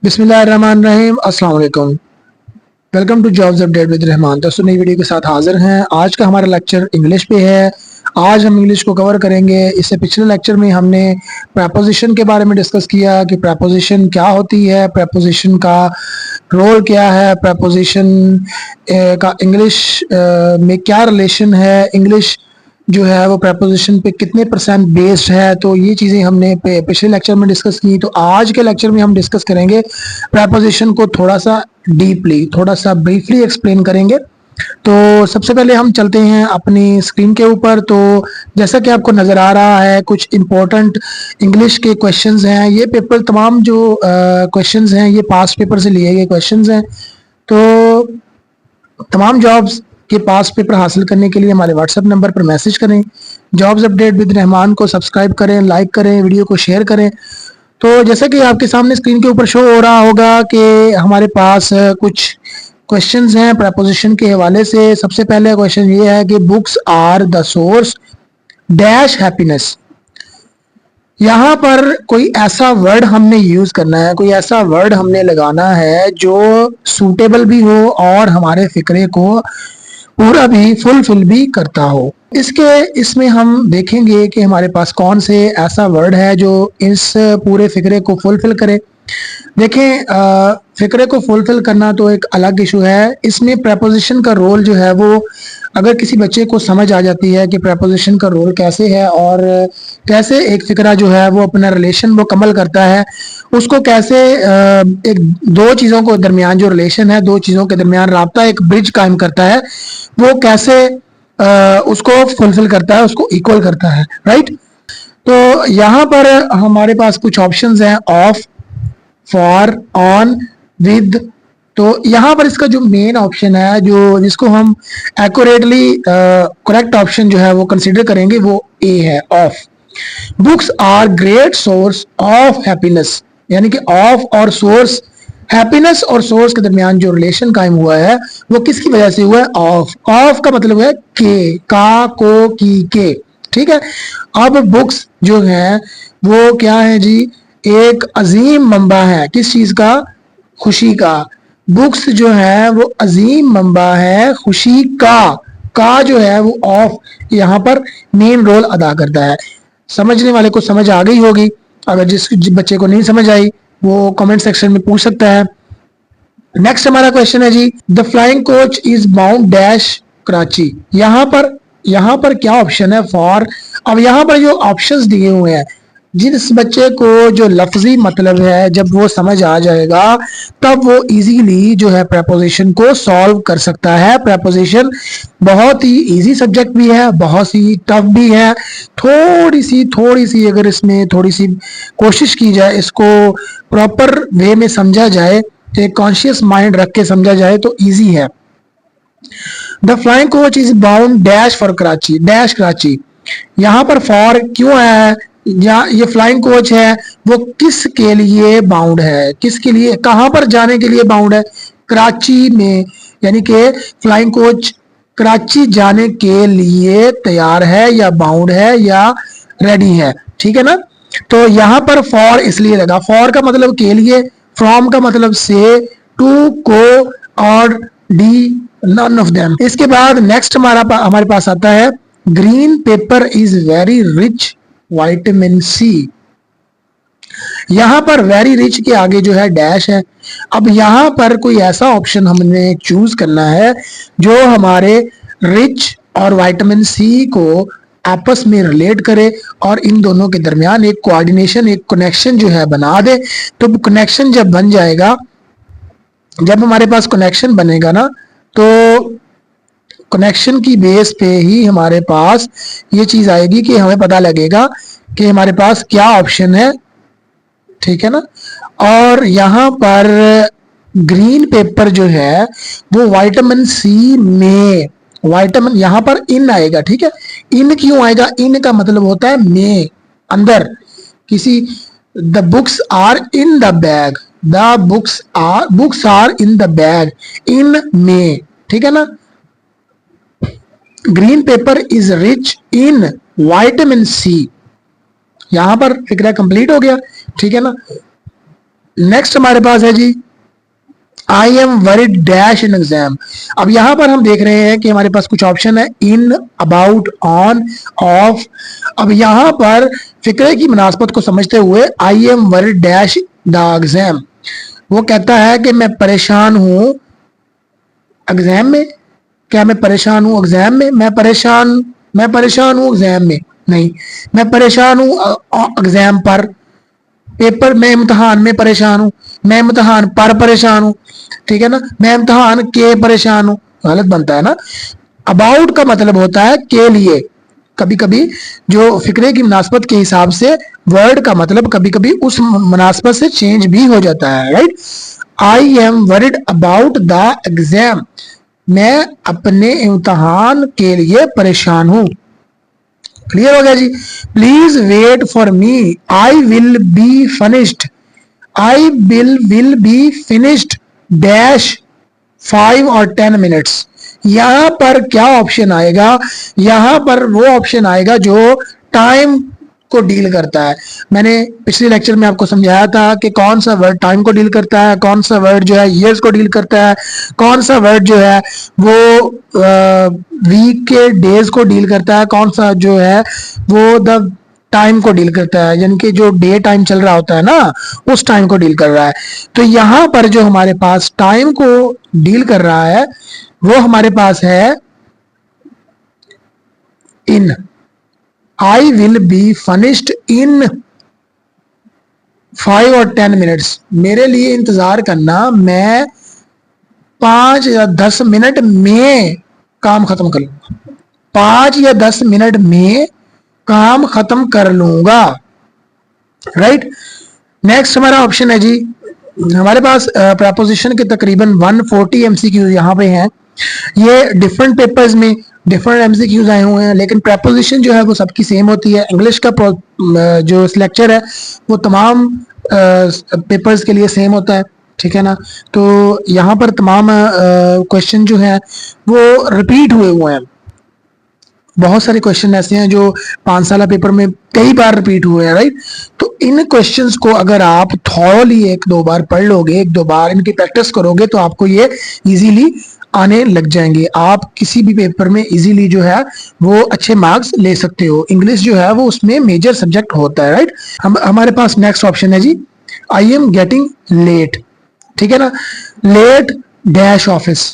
बिस्मिल्लाहिर्रहमानिर्रहीम, अस्सलाम वालेकुम। Welcome to jobs update with Rahman. दोस्तों, नई वीडियो के साथ हाजिर हैं। आज का हमारा लेक्चर इंग्लिश पे है। आज हम इंग्लिश को कवर करेंगे। इससे पिछले लेक्चर में हमने प्रेपोजिशन के बारे में डिस्कस किया कि प्रेपोजिशन क्या होती है, प्रेपोजिशन का रोल क्या है, प्रेपोजिशन का इंग्लिश में क्या रिलेशन है, इंग्लिश जो है वो प्रेपोजिशन पे कितने परसेंट बेस्ड है। तो ये चीज़ें हमने पिछले लेक्चर में डिस्कस की। तो आज के लेक्चर में हम डिस्कस करेंगे प्रेपोजिशन को थोड़ा सा डीपली, थोड़ा सा ब्रीफली एक्सप्लेन करेंगे। तो सबसे पहले हम चलते हैं अपनी स्क्रीन के ऊपर। तो जैसा कि आपको नज़र आ रहा है, कुछ इम्पोर्टेंट इंग्लिश के क्वेश्चंस हैं। ये पेपर तमाम जो क्वेश्चंस हैं ये पास्ट पेपर से लिए गए क्वेश्चंस हैं। तो तमाम जॉब्स के पास पेपर हासिल करने के लिए हमारे व्हाट्सएप नंबर पर मैसेज करें। जॉब्स अपडेट विद रहमान को सब्सक्राइब करें, लाइक करें, वीडियो को शेयर करें। तो जैसा कि आपके सामने स्क्रीन के ऊपर शो हो रहा होगा कि हमारे पास कुछ क्वेश्चंस हैं प्रेपोजिशन के हवाले से। सबसे पहले क्वेश्चन ये है कि books are the source dash happiness. यहाँ पर कोई ऐसा वर्ड हमने यूज करना है, कोई ऐसा वर्ड हमने लगाना है जो सूटेबल भी हो और हमारे फिक्रे को पूरा भी फुलफिल भी करता हो। इसमें हम देखेंगे कि हमारे पास कौन से ऐसा वर्ड है जो इस पूरे फिक्रे को फुलफिल करे। देखें, फिक्रे को फुलफिल करना तो एक अलग इशू है। इसमें प्रेपोजिशन का रोल जो है वो अगर किसी बच्चे को समझ आ जाती है कि प्रेपोजिशन का रोल कैसे है और कैसे एक फिक्रा जो है वो अपना रिलेशन वो कमल करता है, उसको कैसे एक दो चीज़ों को दरमियान जो रिलेशन है, दो चीज़ों के दरमियान राब्ता एक ब्रिज कायम करता है, वो कैसे उसको फुलफिल करता है, उसको इक्वल करता है। राइट। तो यहाँ पर हमारे पास कुछ ऑप्शंस हैं, ऑफ, फॉर, ऑन, विद। तो यहाँ पर इसका जो मेन ऑप्शन है, जो जिसको हम एक्यूरेटली करेक्ट ऑप्शन जो है वो कंसीडर करेंगे, वो ए है, of. Books are great source of happiness, यानी कि ऑफ और सोर्स, हैप्पीनेस और सोर्स के दरमियान जो रिलेशन कायम हुआ है वो किसकी वजह से हुआ है? ऑफ। ऑफ का मतलब है के, का, को, की, के। ठीक है। अब बुक्स जो है वो क्या है जी? एक अजीम मंबा है। किस चीज का? खुशी का। बुक्स जो है वो अजीम मंबा है खुशी का जो है वो ऑफ यहाँ पर मेन रोल अदा करता है। समझने वाले को समझ आ गई होगी। अगर जिस बच्चे को नहीं समझ आई वो कमेंट सेक्शन में पूछ सकता है। नेक्स्ट हमारा क्वेश्चन है जी, the flying coach is bound dash Karachi. यहाँ पर क्या ऑप्शन है? फॉर। अब यहाँ पर जो ऑप्शंस दिए हुए हैं, जिस बच्चे को जो लफ्जी मतलब है जब वो समझ आ जाएगा तब वो इजीली जो है प्रेपोजिशन को सॉल्व कर सकता है। प्रेपोजिशन बहुत ही इजी सब्जेक्ट भी है, बहुत ही टफ भी है। थोड़ी सी अगर इसमें थोड़ी सी कोशिश की जाए, इसको प्रॉपर वे में समझा जाए, एक कॉन्शियस माइंड रख के समझा जाए तो इजी है। The flying coach is bound dash for Karachi, dash Karachi. यहाँ पर फॉर क्यों है? या ये फ्लाइंग कोच है वो किस के लिए बाउंड है, किसके लिए, कहां पर जाने के लिए बाउंड है? कराची में, यानी कि फ्लाइंग कोच कराची जाने के लिए तैयार है या बाउंड है या रेडी है। ठीक है ना। तो यहाँ पर फॉर इसलिए लगा, फॉर का मतलब के लिए, फ्रॉम का मतलब से, टू, को और डी नन ऑफ देम। इसके बाद नेक्स्ट हमारे पास आता है, green paper is very rich vitamin C. यहां पर वेरी रिच के आगे जो है डैश है। अब यहां पर कोई ऐसा ऑप्शन हमने चूज करना है जो हमारे रिच और विटामिन सी को आपस में रिलेट करे और इन दोनों के दरमियान एक कोऑर्डिनेशन, एक कनेक्शन जो है बना दे। तो कनेक्शन जब बन जाएगा, जब हमारे पास कनेक्शन बनेगा ना, तो कनेक्शन की बेस पे ही हमारे पास ये चीज आएगी कि हमें पता लगेगा कि हमारे पास क्या ऑप्शन है। ठीक है ना। और यहाँ पर ग्रीन पेपर जो है वो विटामिन सी में, विटामिन यहाँ पर इन आएगा। ठीक है। इन क्यों आएगा? इन का मतलब होता है में, अंदर किसी। The books are in the bag, the books are in the bag, in में। ठीक है ना। Green paper is rich in vitamin C. यहां पर फिक्रा कंप्लीट हो गया। ठीक है ना। नेक्स्ट हमारे पास है जी I am worried dash in exam. अब यहां पर हम देख रहे हैं कि हमारे पास कुछ ऑप्शन है, इन, अबाउट, ऑन, ऑफ। अब यहां पर फिक्रे की मुनासबत को समझते हुए आई am worried dash the exam, वो कहता है कि मैं परेशान हूं एग्जाम में। क्या मैं परेशान हूं एग्जाम में? मैं परेशान हूं एग्जाम में नहीं, मैं परेशान हूं एग्जाम पर, पेपर में, इम्तहान में परेशान हूं, मैं इम्तहान पर परेशान हूं, ठीक है ना, मैं इम्तहान के परेशान हूं, गलत बनता है ना। अबाउट का मतलब होता है के लिए। कभी कभी जो फिक्रे की मुनासबत के हिसाब से वर्ड का मतलब कभी कभी उस मुनासबत से चेंज भी हो जाता है, right. I am worried about the exam, मैं अपने इम्तहान के लिए परेशान हूं। क्लियर हो गया जी। Please wait for me, I will be finished, I will be finished dash 5 और 10 मिनट्स। यहां पर क्या ऑप्शन आएगा? यहां पर वो ऑप्शन आएगा जो टाइम को डील करता है। मैंने पिछले लेक्चर में आपको समझाया था कि कौन सा वर्ड टाइम को डील करता है, कौन सा वर्ड जो है ईयर्स को डील करता है, कौन सा वर्ड जो है वो वीक के डेज को डील करता है, कौन सा जो है वो द टाइम को डील करता है, यानी कि जो डे टाइम चल रहा होता है ना, उस टाइम को डील कर रहा है। तो यहां पर जो हमारे पास टाइम को डील कर रहा है वो हमारे पास है in. I will be finished in 5 और 10 मिनट्स। मेरे लिए इंतजार करना, मैं 5 या 10 मिनट में काम खत्म कर लूंगा, 5 या 10 मिनट में काम खत्म कर लूंगा, राइट। नेक्स्ट हमारा ऑप्शन है जी, हमारे पास प्रपोजिशन के तकरीबन 140 एमसीक्यू यहाँ पे हैं। ये डिफरेंट पेपर्स में डिफरेंट एमसीक्यूज आए हुए हैं, लेकिन प्रपोजिशन जो है वो सबकी सेम होती है। इंग्लिश का जो लेक्चर है वो तमाम पेपर्स के लिए सेम होता है, ठीक है ना। तो यहाँ पर तमाम क्वेश्चन जो है वो रिपीट हुए हैं। बहुत सारे क्वेश्चन ऐसे हैं जो 5 साल पेपर में कई बार रिपीट हुए हैं, राइट। तो इन क्वेश्चंस को अगर आप थॉरली 1-2 बार पढ़ लोगे, 1-2 बार इनकी प्रैक्टिस करोगे तो आपको ये इजीली आने लग जाएंगे। आप किसी भी पेपर में इजीली जो है वो अच्छे मार्क्स ले सकते हो। इंग्लिश जो है वो उसमें मेजर सब्जेक्ट होता है, राइट। हमारे पास नेक्स्ट ऑप्शन है जी, आई एम गेटिंग लेट, ठीक है ना। Late dash office.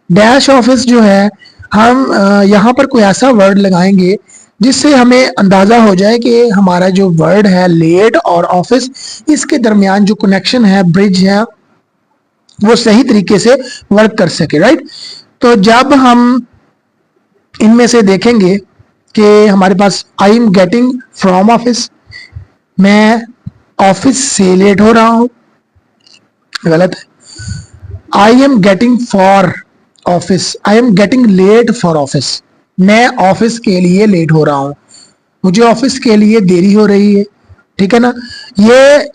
Dash office जो है हम यहाँ पर कोई ऐसा वर्ड लगाएंगे जिससे हमें अंदाजा हो जाए कि हमारा जो वर्ड है लेट और ऑफिस, इसके दरमियान जो कनेक्शन है, ब्रिज है, वो सही तरीके से वर्क कर सके, राइट। तो जब हम इनमें से देखेंगे कि हमारे पास I am getting from office, मैं ऑफिस से लेट हो रहा हूं, गलत है। I am getting for office, I am getting late for office, मैं ऑफिस के लिए लेट हो रहा हूं, मुझे ऑफिस के लिए देरी हो रही है, ठीक है ना। ये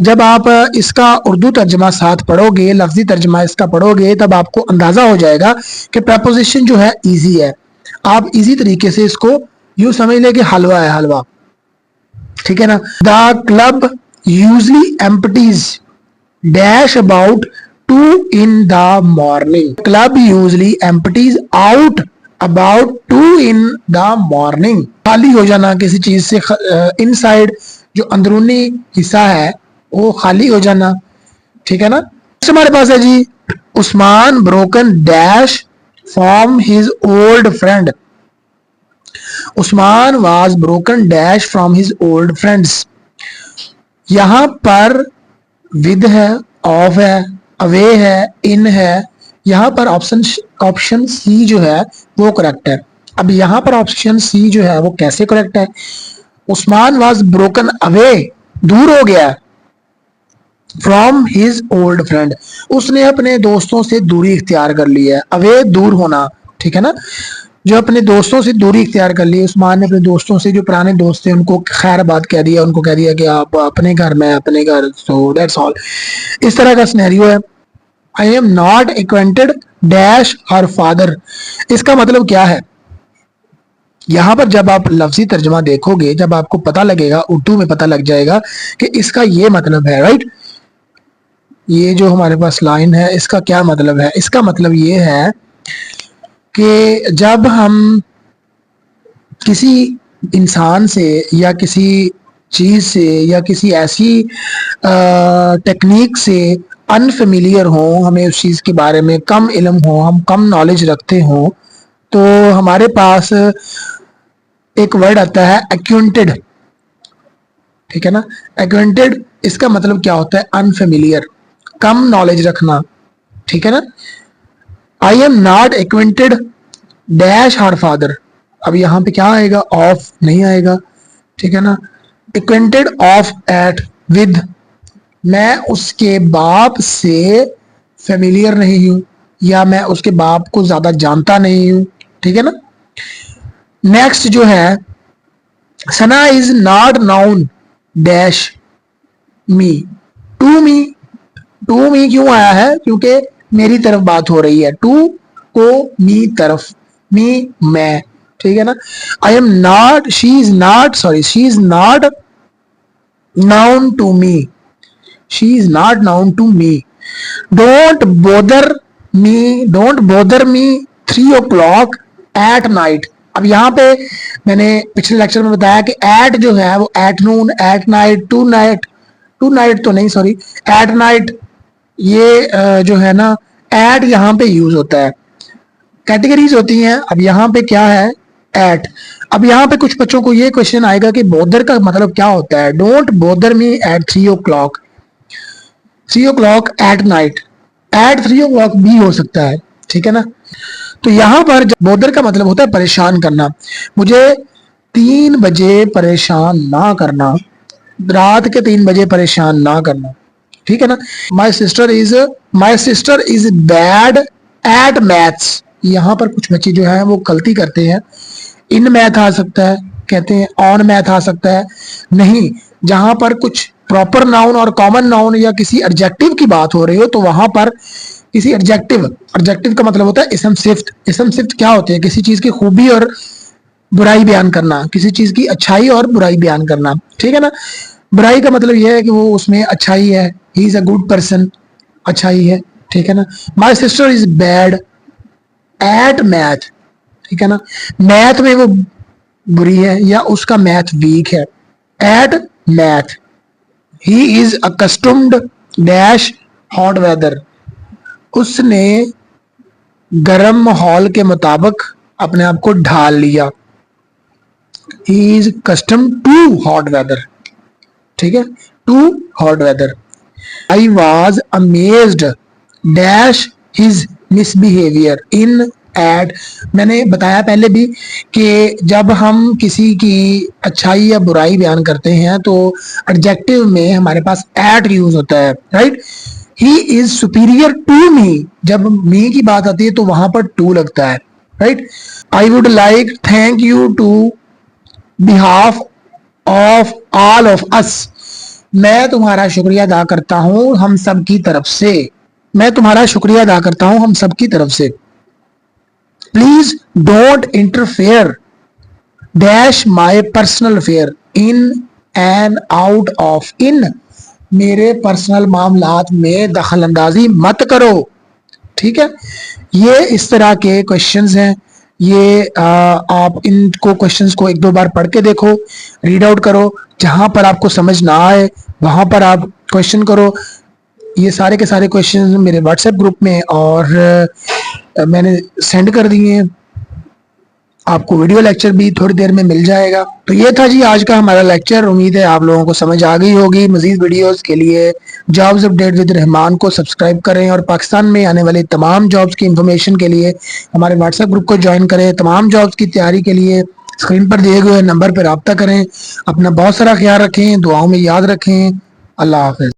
जब आप इसका उर्दू तर्जमा साथ पढ़ोगे, लफ्जी तर्जमा इसका पढ़ोगे, तब आपको अंदाजा हो जाएगा कि प्रपोजिशन जो है इजी है। आप इजी तरीके से इसको यूं समझ लें कि हलवा है, हलवा, ठीक है ना। The club usually empties dash about 2 in the morning. Club usually empties out about 2 in the morning. खाली हो जाना किसी चीज से, इनसाइड जो अंदरूनी हिस्सा है वो खाली हो जाना, ठीक है ना। हमारे पास है जी, Usman broken dash from his old friend. Usman was broken dash from his old friends. यहां पर विद है, ऑफ है, अवे है, इन है। यहां पर ऑप्शन सी जो है वो करेक्ट है। अब यहां पर ऑप्शन सी जो है वो कैसे करेक्ट है? उस्मान वाज ब्रोकन अवे, दूर हो गया, फ्रॉम हिज ओल्ड फ्रेंड, उसने अपने दोस्तों से दूरी इख्तियार कर ली है। अवे दूर होना, ठीक है ना। जो अपने दोस्तों से दूरी इख्तियार कर ली, उस्मान ने अपने दोस्तों से, जो पुराने दोस्त थे, उनको खैरबाद कह दिया, उनको कह दिया कि आप अपने घर, मैं अपने घर, सो दैट्स ऑल। इस तरह का सिनेरियो है। I am not acquainted dash her father. इसका मतलब क्या है? यहां पर जब आप लफ्जी तर्जमा देखोगे, जब आपको पता लगेगा, उर्दू में पता लग जाएगा कि इसका ये मतलब है, राइट। ये जो हमारे पास लाइन है इसका क्या मतलब है? इसका मतलब ये है कि जब हम किसी इंसान से या किसी चीज़ से या किसी ऐसी टेक्निक से अनफेमिलियर हो, हमें उस चीज़ के बारे में कम इल्म हो, हम कम नॉलेज रखते हो, तो हमारे पास एक वर्ड आता है एक्वेंटेड। ठीक है ना? एक्वेंटेड इसका मतलब क्या होता है? अनफेमिलियर, कम नॉलेज रखना। ठीक है ना? I am not acquainted dash her father. अब यहाँ पे क्या आएगा? ऑफ नहीं आएगा। ठीक है ना? एक्वेंटेड ऑफ एट विद, मैं उसके बाप से फेमिलियर नहीं हूं या मैं उसके बाप को ज्यादा जानता नहीं हूं। ठीक है ना? नेक्स्ट जो है, Sana is not known dash me to me. To me क्यों आया है? क्योंकि मेरी तरफ बात हो रही है। टू को मी तरफ, मी मैं। ठीक है ना? I am not, she is not, sorry, she is not known to me, she is not known to me. Don't bother me, don't bother me 3 o'clock at night. अब यहाँ पे मैंने पिछले लेक्चर में बताया कि एट जो है वो at noon, at night, to night, to night तो नहीं, सॉरी, एट नाइट, ये जो है ना एट यहाँ पे यूज होता है। कैटेगरीज होती हैं। अब यहाँ पे क्या है? एट। अब यहाँ पे कुछ बच्चों को ये क्वेश्चन आएगा कि बोदर का मतलब क्या होता है? Don't bother me at 3 o'clock, 3 o'clock at night, at 3 o'clock भी हो सकता है। ठीक है ना? तो यहां पर बोदर का मतलब होता है परेशान करना। मुझे 3 बजे परेशान ना करना, रात के 3 बजे परेशान ना करना। ठीक है ना? My sister is bad at maths. यहाँ पर कुछ बच्चे जो है वो गलती करते हैं। इन मैथ आ सकता है, कहते हैं ऑन मैथ आ सकता है। नहीं, जहां पर कुछ प्रॉपर नाउन और कॉमन नाउन या किसी एडजेक्टिव की बात हो रही हो तो वहां पर किसी एडजेक्टिव, एडजेक्टिव का मतलब होता है इसम सिफ्त। इसम सिफ्त क्या होते हैं? किसी चीज की खूबी और बुराई बयान करना, किसी चीज की अच्छाई और बुराई बयान करना। ठीक है ना? बुराई का मतलब यह है कि वो उसमें अच्छाई है, he is a good person, अच्छाई है। ठीक है ना? My sister is bad at math. ठीक है ना? मैथ में वो बुरी है या उसका मैथ वीक है। At math, he is accustomed dash hot weather, उसने गर्म माहौल के मुताबिक अपने आप को ढाल लिया। He is custom to hot weather. ठीक है? To hot weather. I was amazed dash his misbehaviour in at. मैंने बताया पहले भी कि जब हम किसी की अच्छाई या बुराई बयान करते हैं तो एडजेक्टिव में हमारे पास एट यूज होता है, right? He is superior to me, जब मी की बात आती है तो वहां पर टू लगता है, right? I would like thank you to behalf of all of us, मैं तुम्हारा शुक्रिया अदा करता हूं हम सब की तरफ से। मैं तुम्हारा शुक्रिया अदा करता हूं हम सब की तरफ से। Please don't interfere dash my personal affair in and out of. In, मेरे पर्सनल मामलात में दखल अंदाजी मत करो। ठीक है? ये इस तरह के क्वेश्चंस हैं। ये आप इनको क्वेश्चंस को 1-2 बार पढ़ के देखो, रीड आउट करो। जहां पर आपको समझ ना आए वहां पर आप क्वेश्चन करो। ये सारे के सारे क्वेश्चंस मेरे व्हाट्सएप ग्रुप में और मैंने सेंड कर दिए हैं। आपको वीडियो लेक्चर भी थोड़ी देर में मिल जाएगा। तो ये था जी आज का हमारा लेक्चर। उम्मीद है आप लोगों को समझ आ गई होगी। मजीद वीडियोस के लिए जॉब्स अपडेट विद रहमान को सब्सक्राइब करें और पाकिस्तान में आने वाली तमाम जॉब्स की इंफॉर्मेशन के लिए हमारे व्हाट्सएप ग्रुप को ज्वाइन करें। तमाम जॉब्स की तैयारी के लिए स्क्रीन पर दिए गए नंबर पर रब्ता करें। अपना बहुत सारा ख्याल रखें, दुआओं में याद रखें। अल्लाह हाफिज।